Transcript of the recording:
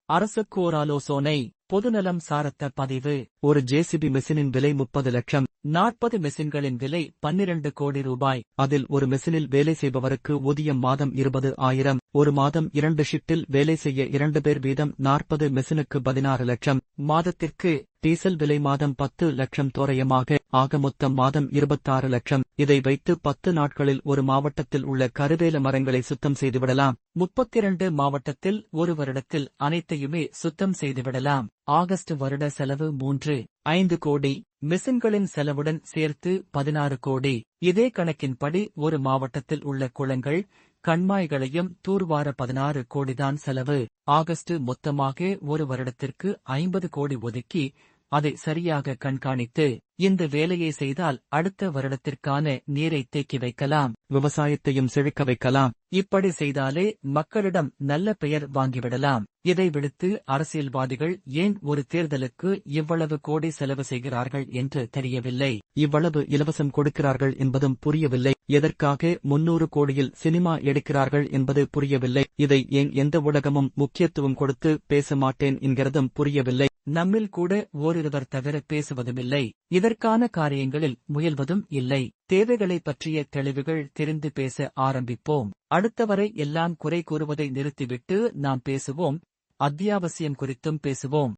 அரசுக்கு ஓர் ஆலோசனை. பொதுநலம் சார்ந்த பதிவு. ஒரு ஜேசிபி மெஷினின் விலை 30 லட்சம். 40 மெஷின்களின் விலை 12 கோடி ரூபாய். அதில் ஒரு மெஷினில் வேலை செய்பவருக்கு ஊதியம் மாதம் 20,000. ஒரு மாதம் 2 ஷிப்டில் வேலை செய்ய 2 பேர் வீதம் 40 மெஷினுக்கு 16 லட்சம். மாதத்திற்கு டீசல் விலை மாதம் 10 லட்சம் தோராயமாக. ஆக மொத்தம் மாதம் 26 லட்சம். இதை வைத்து 10 நாட்களில் ஒரு மாவட்டத்தில் உள்ள கருவேல மரங்களை சுத்தம் செய்துவிடலாம். 32 மாவட்டத்தில் ஒரு வருடத்தில் அனைத்தையுமே சுத்தம் செய்துவிடலாம். ஆகஸ்ட் வருட செலவு 3.5 கோடி. மெஷின்களின் செலவுடன் சேர்த்து 16 கோடி. இதே கணக்கின்படி ஒரு மாவட்டத்தில் உள்ள குளங்கள், கண்மாய்களையும் தூர்வார 16 கோடிதான் செலவு. ஆகஸ்ட் மொத்தமாக ஒரு வருடத்திற்கு 50 கோடி ஒதுக்கி அதை சரியாக கண்காணித்து இந்த வேலையை செய்தால் அடுத்த வருடத்திற்கான நீரை தேக்கி வைக்கலாம். விவசாயத்தையும் செழிக்க வைக்கலாம். இப்படி செய்தாலே மக்களிடம் நல்ல பெயர் வாங்கிவிடலாம். இதை விடுத்து அரசியல்வாதிகள் ஏன் ஒரு தேர்தலுக்கு இவ்வளவு கோடி செலவு செய்கிறார்கள் என்று தெரியவில்லை. இவ்வளவு இலவசம் கொடுக்கிறார்கள் என்பதும் புரியவில்லை. எதற்காக 300 கோடியில் சினிமா எடுக்கிறார்கள் என்பது புரியவில்லை. இதை ஏன் எந்த ஊடகமும் முக்கியத்துவம் கொடுத்து பேச மாட்டேன் என்கிறதும் புரியவில்லை. நம்மில் கூட ஓரிருவர் தவிர பேசுவதுமில்லை. இதற்கான காரியங்களில் முயல்வதும் இல்லை. தேவைகளை பற்றிய தெளிவுகள் தெரிந்து பேச ஆரம்பிப்போம். அடுத்தவரை எல்லாம் குறை கூறுவதை நிறுத்திவிட்டு நாம் பேசுவோம். அத்தியாவசியம் குறித்தும் பேசுவோம்.